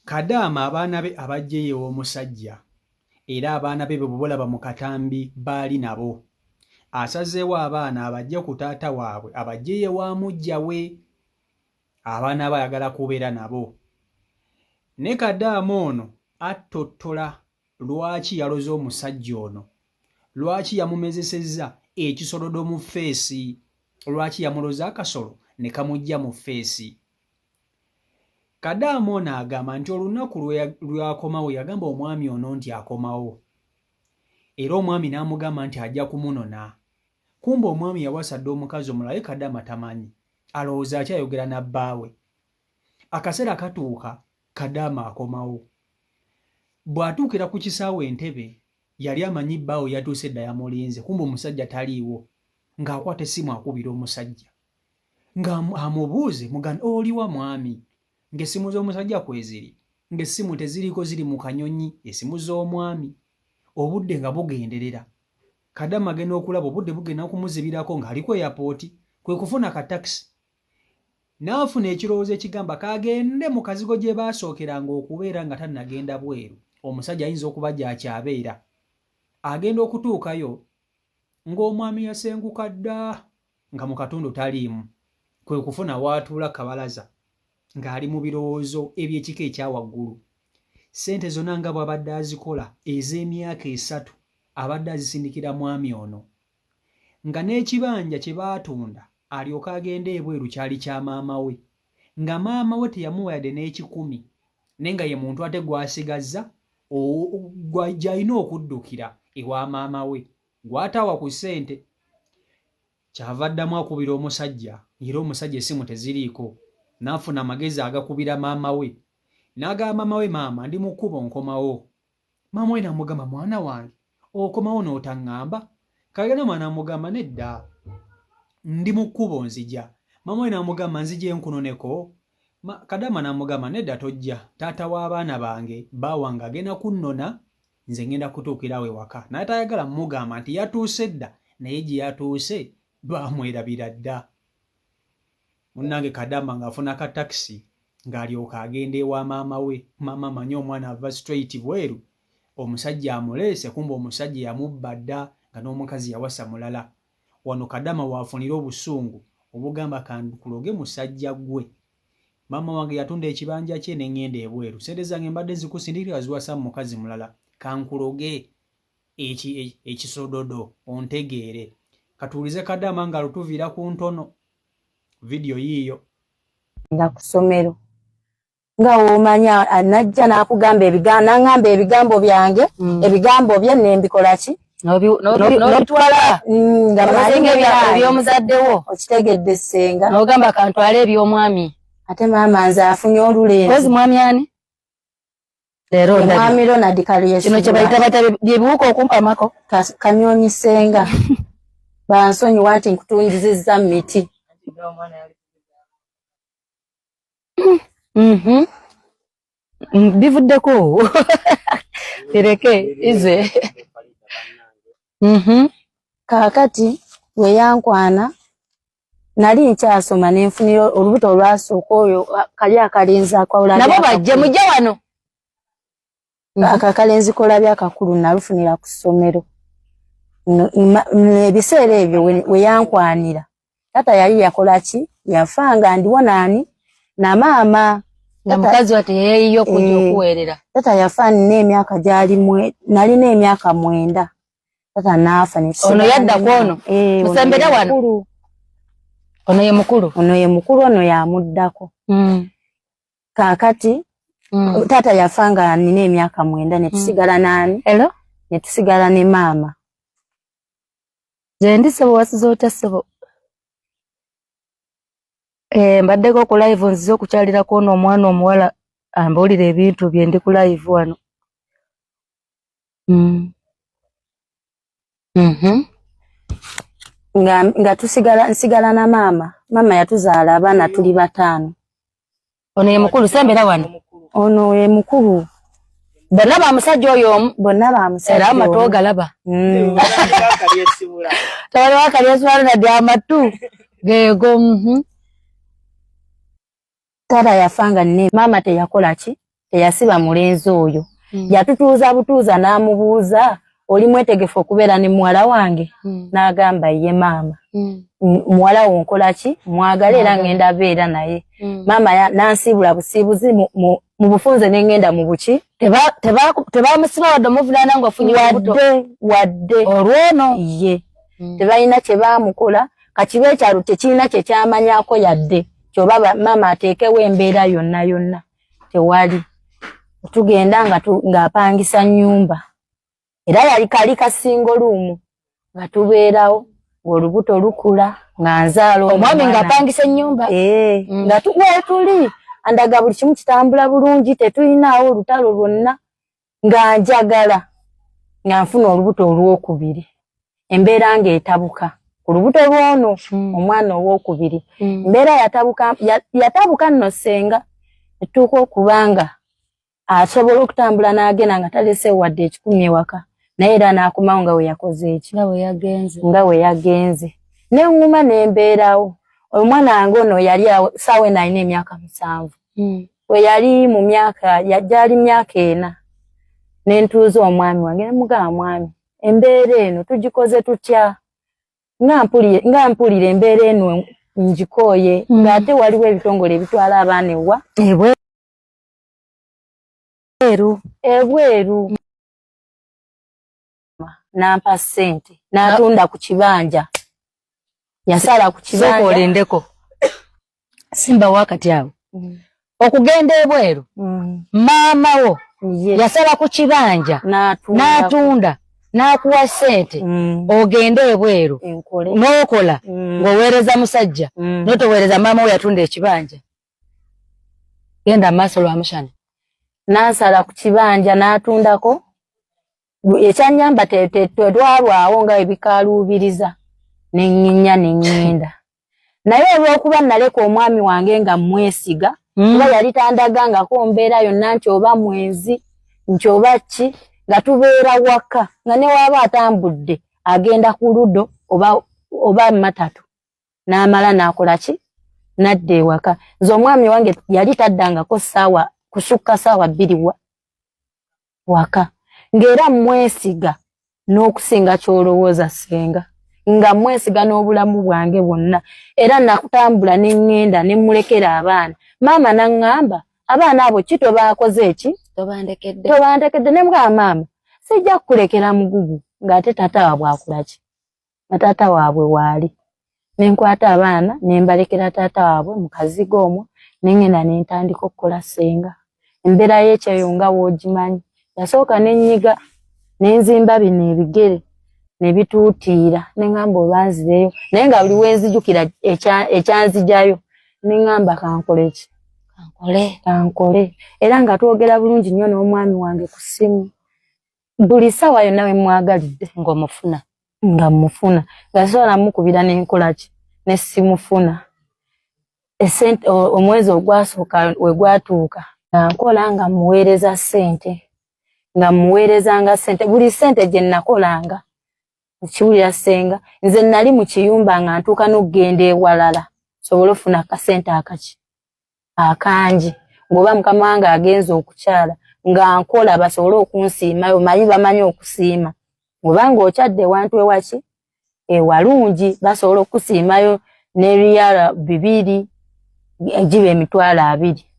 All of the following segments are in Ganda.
Kadaama abaana be abajje ew'omusajja era abaana be bw'olaba mu katambi baali nabo. Asazeewo abaana abajje ku taata waabwe abajje ewa mujja we. Abaana bayagala kubeera nabo. Ne Kadaama ono attottola lwaki yaloze omusajja ono, lwaki yamumezesezza ekisolodo mu ffeesi, lwaki yamuloza akasolo ne kamujja mu ffeesi. Kadaama ono agamba nti olunaku lwakomawo yagamba omwami ono nti akomawo, era omwami n'amugamba nti ajja kumunona. Kumbe omwami yawasadde omukazi omulabe Kadaama tamanyi, alowooza akyayogera na bbaawe. Akaseera katuuka Kadaama akomawo. Bw'atuukira ku kisaawe Entebbe yali amanyi bbaawe yatuuse edda yamulinze, kumbe omusajja taliiwo, ng'akwata essimu akubira omusajja ng'amubuuze muganda oliwa mwami, ng'essimu z'omusajja kweziri, ng'essimu teziriiko ziri mu kanyonyi, essimu z'omwami. Obudde nga bugenderera, Kadaama agenda okulaba obudde bugenda kumuzibirako ng'ali ku airport, kwe kufuna ka taxi. N'afuna ekirowoozo ekigamba kagende mu kazigo gye baasookeranga okubeera nga tannagenda bweru. Omusajja ayinza okuba gy'akyabeera. Agenda okutuukayo ng'omwami yasenguka dda nga mu katundu taliimu, kwe kufuna w'atuula kabalaza ng'ali mu birowoozo eby'ekika ekya waggulu. Ssente zonna nga bw'abadde azikola ez'emyaka 3 abadde azisindikira mwami ono, nga n'ekibanja kye baatunda alyoka agenda ebweru kyali kya maama we, nga maama we teyamuwa yadde n'ekikumi, naye nga ye muntu ate gw'asigazza gy'alina okuddukira ewa maama we, gw'ataawa ku ssente. Kyava addamu akubira omusajja, era omusajja essimu teziriiko. N'afuna amagezi agakubira maama we, n'agamba maama we, maama ndi mu kkubo nkomawo. Maama we n'amugamba mwana wange okomawo n'otaŋŋamba? Kagenda n'amugamba nedda, ndi mu kkubo nzija. Maama we n'amugamba nzije nkunoneko? Kadaama n'amugamba nedda tojja, taata w'abaana bange baawange agenda kunnona, nze ngenda kutuukirawe waka. Naye tayagala mmugamba nti yatuuse dda, naye gye yatuuse baamwerabira dda. Munnange Kadaama ng'afuna ka takisi ng'alyoka agenda ewa maama we. Maama amanyi omwana ava straight bweru, omusajja amuleese, kumbe omusajja yamubba dda nga n'omukazi yawasa mulala. Wano Kadaama waafunira obusungu obugamba kankuloge musajja gwe. Maama wange yatunda ekibanja kye ne ŋŋenda ebweru, ssente zange mbadde nzikusindikira ziwasa mukazi mulala, kankuloge ekisododo ontegeere. Katuulize Kadaama nga lutuviira ku ntono. Video yiyo nga ku ssomero nga womanya anajja n'akugamba n'aŋŋamba ebigambo byange, ebigambo bye ne mbikola ki n'obitwala nga malinga ebyomuzaddewo, okitegedde ssenga, n'ogamba kantwale eby'omwami. Ate maama nze afunye olulenzi. Kozi mwami ani? Leero ndabye. Mwami Ronald Kalyesu. Kino kye bayita bye biwuka okumpamako. Kanyonyi ssenga. Bansonyiwa nti nkutungizizza mu miti. Bivuddeko. Bireke ize. Kaakati we yankwana nali nkyasoma ne nfunira olubuto olwasooka oyo kali akalenzi akwawula. Nabo bajje mujje wano. Akalenzi kolabya akakulu nalufunira ku ssomero. Ebiseera ebyo we yankwanira tata yali yakola ki? Yafanga ndiwo nani na maama. Na mukazi wate yeeyo kujja okuweerera. Tata yafa n'emyaka gyali nalina emyaka 9. Tata naafa ne ono yadda kwono. Musembera wano. Ono ye mukulu. Ono ye mukulu, ono yamuddako. Kaakati tata yafanga nina emyaka 9 ne tusigala nani? Hello? Ne tusigala ne maama. Zendi sebo wasizo otasebo. Mbaddeko ku live nzize okukyalirako ono omwana omuwala ambuulira ebintu bye ndi ku live wano. Nga nsigala na maama. Maama yatuzaala abaana tuli 5. Ono ye mukulu sembera wano. Ono ye mukulu. Bonna bamusajja oyo omu. Bonna bamusajja. Era amatu galaba. Tawali wakalyesibula nadde amatu. Geego. Tata yafanga nne maama teyakola ki? teyasiba mulenzi oyo yatutuuza butuuza n'amubuuza oli mwetegefu okubeera ne muwala wange n'agamba ye maama muwala wo nkola ki mwagala era ngenda beera naye maama nansiibula busiibuzi mu bufunze ne ngenda mu buki tebamusiba wadde omuvulaana ng'afunye wadde olwono ye tebalina kye baamukola kakiba ekyalo tekirina kye kyamanyako yadde kyoba maama ateekewo embeera yonna tewali tugenda ng'apangisa nnyumba era yali kali kasingo luumu nga tubeerawo ng'olubuto lukula nga nzaala omwami ng'apangisa ennyumba nga tuli andaga buli kimu kitambula bulungi tetulinawo olutalo lwonna nga njagala nga nfuna olubuto olwokubiri embeera ng'etabuka ku lubuto lwono omwana owokubiri embeera yatabuka nno senga etuuka okubanga asobola okutambula n'agenda nga talese wadde ekikumi ewaka naye era n'akomawo nga we yakoze eki nga we yagenze neŋŋuma n'embeerawo omwana wange ono yali saawa eno alina emyaka 7 we yali mu myaka gyali myaka 4 nentuuza omwami wange nemugamba mwami embeera eno tugikoze tutya nga mpulira embeera eno ngikooye ng'ate waliwo ebitongole ebitwala abaana ewa ebweru nampa ssente n'atunda ku kibanja yasala ku kibanja sokolendeko simba wakati awo okugenda ebweru maama wo yasala ku kibanja n'atunda n'akuwa ssente ogende ebweru n'okola ng'oweereza musajja n'otoweereza maama wo yatunda ekibanja genda maaso lwa mushana n'asala ku kibanja n'atundako ekyanyamba tetwalwawo nga ebikaaluubiriza n'ennyinnya n'ennyenda naye olw'okuba naleka omwami wange nga mwesiga kuba yali tandagangako mbeera yonna nti oba mwenzi nti oba ki nga tubeera waka nga ne waaba atambudde agenda ku ludo oba matatu n'amala n'akola ki n'adda ewaka nze omwami wange yali taddangako kusukka ssaawa 2 waka ng'era mwesiga n'okusinga ky'olowooza senga nga mwesiga n'obulamu bwange bwonna era nakutambula n'engenda ne mulekera abaana maama n'aŋŋamba abaana abo ki tobaakoze eki tobandekedde ne mugamba maama sijja kukulekera mugugu ng'ate taata waabwe akola ki nga taata waabwe waali ne nkwata abaana ne mbalekera taata waabwe mu kazigo omwo ne ngenda ne ntandika okukola senga embeera y'ekyeyo nga w'ogimanyi yasooka n'ennyiga n'enzimba bino ebigere ne bituutiira ne ŋŋamba obanzireyo naye nga buli wenzijukira ekyanzijayo ne ŋŋamba kankole ki kankole era nga twogera bulungi nnyo n'omwami wange ku ssimu buli ssaawa yonna we mwagalidde nga mufuna nga sobola mukubira n'enkola ki ne simufuna omwezi ogwasooka we gwatuuka nga nkola nga muweereza ssente nga muweerezanga ssente buli ssente gye nakolanga kiwulira senga nze nali mu kiyumba nga ntuuka n'okugenda ewalala sobola ofuna akasente akangi ng'oba mukama wange agenze okukyala nga nkola basobole okunsiimayo manyi bamanyi okusiima oba ng'okyadde wantu ewaki ewalungi basobola okusiimayo n'ebiyala 2 giba emitwalo 2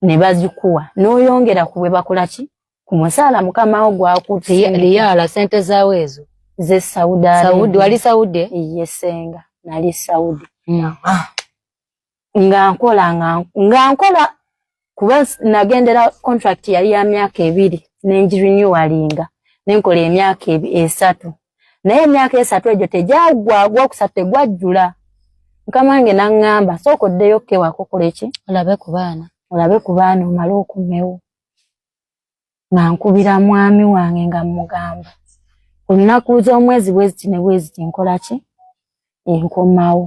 ne bazikuwa n'oyongera ku bwe bakola ki ku musaala mukama wo gwakutiyala sente zaawo ezo ze Saudi wali Saudi ye senga nali Saudi nga nkola kuba nagendera contract yali ya myaka 2 n'engirenewalinga nenkola emyaka 3 naye emyaka 3 egyo tegyagwagwa okusatu tegwajjula mukama wange n'aŋŋamba sooka oddeyo kkewako kola ki olabe ku baana omale okumewo nga nkubira mwami wange nga mugamba olunaku z'omwezi bweziti ne bweziti nkola ki enkomawo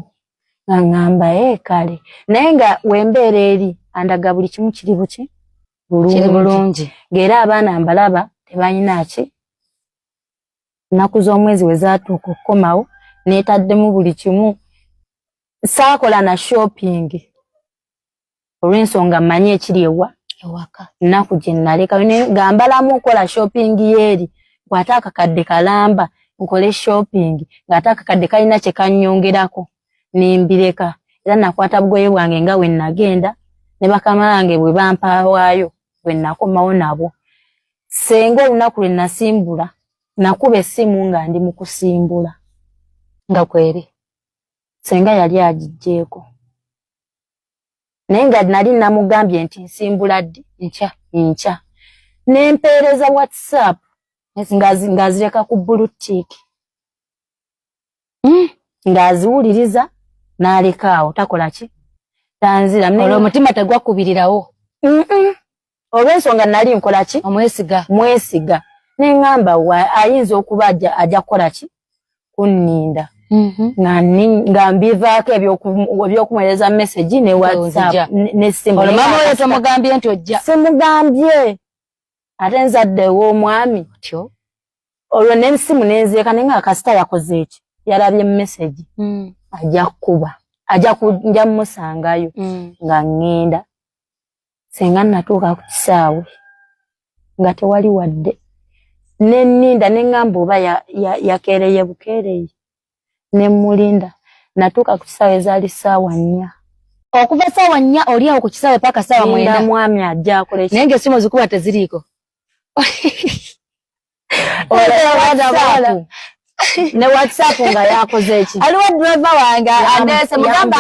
nga ŋŋamba kale naye nga wembeera eri andaga buli kimu kiri buki bulungi ng'era abaana mbalaba tebanyina ki ennaku z'omwezi we zaatuuka okukomawo neetaddemu buli kimu saakola na shopping olw'ensonga mmanyi ekiri ewa ewaka naku gye naleka ngambalamu okola shopping yeri kwataka kadde kalamba nkole shopping ngataka kadde kalina kye kanyongerako nimbireka era nakwata bugoye bwange nga we nagenda ne bakama bange bwe bampawaayo bwe nakomawo nabo senga olunaku lwe nasimbula nakuba essimu nga ndi mu kusimbula nga kweri senga yali agijjeeko naye nga nali namugambye nti nsimbula ddi nkya nempeereza WhatsApp ngazireka ku bluetick ngaziwuliriza n'alekaawo takola ki tanzira olwo omutima tegwakubirirawo olw'ensonga nali nkola ki mwesiga neŋŋamba ayinza okuba ajja kukola ki kunninda nga mbivaako ebyokumuweereza message ne WhatsApp n'essimu olwo mama oyo tomugambye nti ojja simugambye ate nzadde w'omwami olwo n'essimu nenzireka naye nga kasita yakoze eki yalabye message ajja kukuba nja mmusangayo nga ŋŋenda senga natuuka ku kisaawe nga tewali wadde nenninda neŋŋamba oba yakeereye bukeereye nemulinda natuuka ku kisaawe ezaali ssaawa 4 okuva ssaawa 4 oli awo ku kisaawe paka ssaawa 9 mwami ajja akola naye ng'essimu zikuba teziriiko ne WhatsApp nga yakoze eki aliwo driver wange andese mugamba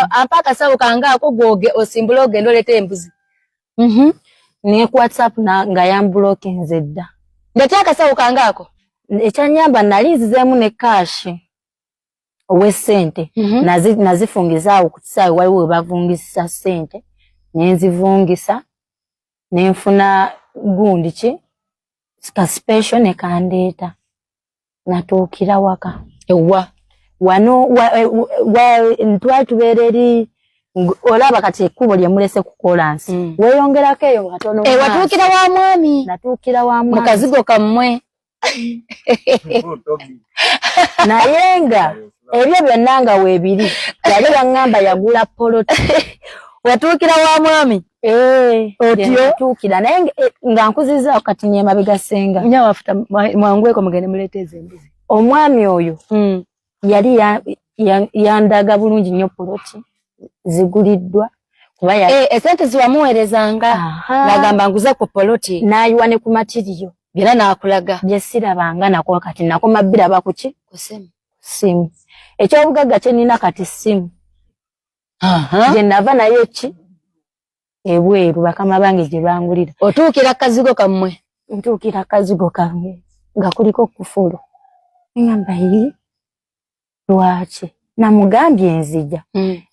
apaka sawo kangaako gwoge osimbula ogenda oleta embuzi ne ku WhatsApp nga yambulooke nze dda ndete akasawo kangaako ekyanyamba nali nzizeemu ne cash ow'essente nazifungiza awo ku kisaawe waliwo we bavungisa ssente nenzivungisa nenfuna gundi ki ka special ne kandeeta natuukira waka ewa wano ntwali tubeera eri olaba kati ekkubo lye mulese ku kolansi weeyongerako eyo katono watuukira wa mwami natuukira wa mwami mukazigo kammwe naye nga ebyo byonna nga weebiri yali baŋŋamba yagula poloti watuukira wa mwami otyo natuukira naye nga nkuzizaawo kati nyemabega senga nyawafuta mwangweko mugende muleeteeza embuzi omwami oyo yali yandaga bulungi nnyo poloti ziguliddwa kuba esente ziwamuweerezanga nagamba nguze ku poloti n'ayiwa ne ku matiriyo byera n'akulaga bye sirabanga nako kati nakoma biraba ku ki ku simu ekyobugagga kye nina kati simu gye nava nayo ki ebweru bakama bange gye bangulira otuukira kazigo kammwe ntuukira kazigo kange nga kuliko kufulu ngamba yi lwaki namugambye nzija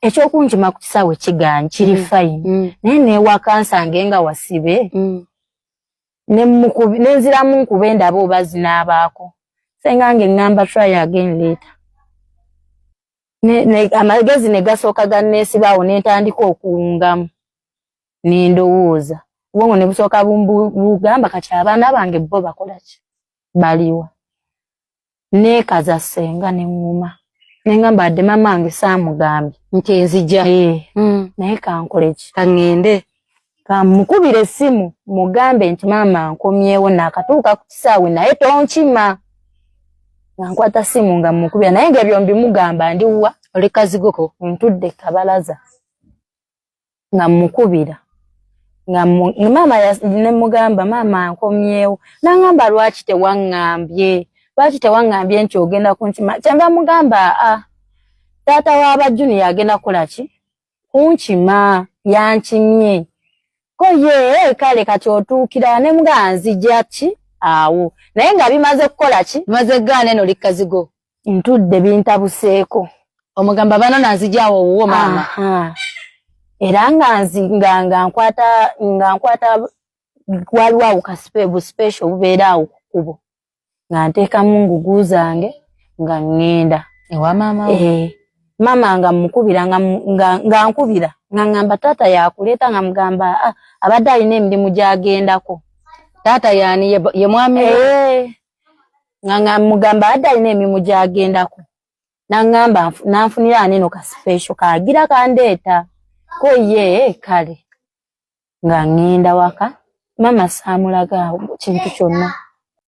ekyokunkima ku kisaawe kiganye kiri fayini naye neewaka nsange nga wasibe nenziramu nkuba endaba oba zinaabaako sengange ngamba try again later amagezi ne gasooka ganneesibaawo nentandika okuwungamu nendowooza ubwongo ne busooka bugamba kati abaana bange bo bakola ki baliwa neekaza senga neŋŋuma nengamba adde mama wange saamugambye nti enzija naye kankole ki kaŋŋende kamukubira essimu mugambe nti maama nkomyewo naakatuuka ku kisaawe naye tonkima nga nkwata simu nga mukubira naye ng'ebyo mbimugamba ndiwa oli kazigoko ntudde kabalaza nga mukubira nga maama nemugamba maama nkomyewo nangamba lwaki tewaŋŋambye nti ogenda kunkima kyenva mugamba taata w'abajuni yagenda kukola ki kunkima yankimye ko ye kale kati otuukira ne muganzija ki awo naye nga bimaze kukola ki bimaze gaana eno oli kazigo ntudde bintabuseeko omugamba bano nanzijaawo owuwo maama era nga nkwata waliwo awo bu special bubeera awo ku kkubo nga nteekamu ngugu zange nga ŋŋenda ewa maama maama nga mukubira nga nkubira nga ngamba taata yakuleeta nga mugamba abadde alina emirimu gy'agendako taata yaani ye mwami nga mugamba abadde alina emirimu gy'agendako nangamba nanfunira aneno ka special kaagira kandeeta ko ye kale nga ngenda waka mama saamulaga kintu kyonna